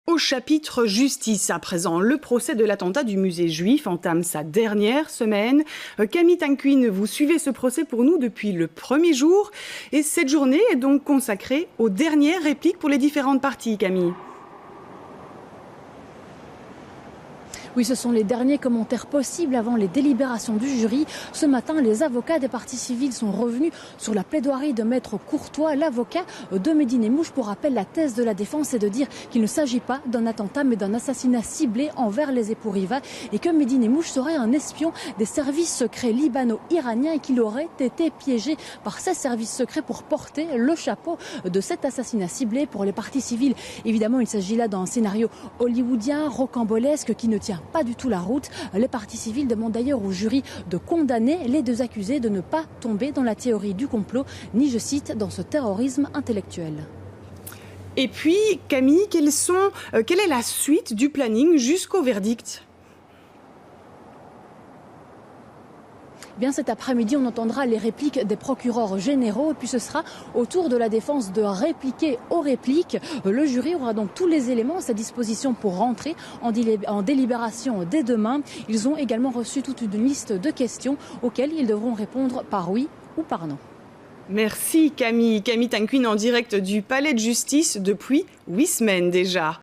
Au chapitre justice, à présent, le procès de l'attentat du musée juif entame sa dernière semaine. Camille Tanquin, vous suivez ce procès pour nous depuis le premier jour. Et cette journée est donc consacrée aux dernières répliques pour les différentes parties, Camille. Oui, ce sont les derniers commentaires possibles avant les délibérations du jury. Ce matin, les avocats des parties civiles sont revenus sur la plaidoirie de Maître Courtois, l'avocat de Mehdi Nemmouche. Pour rappel, la thèse de la défense est de dire qu'il ne s'agit pas d'un attentat mais d'un assassinat ciblé envers les époux Riva et que Mehdi Nemmouche serait un espion des services secrets libano-iraniens et qu'il aurait été piégé par ces services secrets pour porter le chapeau de cet assassinat ciblé. Pour les parties civiles, évidemment, il s'agit là d'un scénario hollywoodien, rocambolesque qui ne tient pas du tout la route. Les parties civiles demandent d'ailleurs au jury de condamner les deux accusés, de ne pas tomber dans la théorie du complot, ni, je cite, dans ce terrorisme intellectuel. Et puis, Camille, quelle est la suite du planning jusqu'au verdict ? Bien, cet après-midi, on entendra les répliques des procureurs généraux et puis ce sera au tour de la défense de répliquer aux répliques. Le jury aura donc tous les éléments à sa disposition pour rentrer en délibération dès demain. Ils ont également reçu toute une liste de questions auxquelles ils devront répondre par oui ou par non. Merci Camille. Camille Tanquin en direct du Palais de Justice depuis 8 semaines déjà.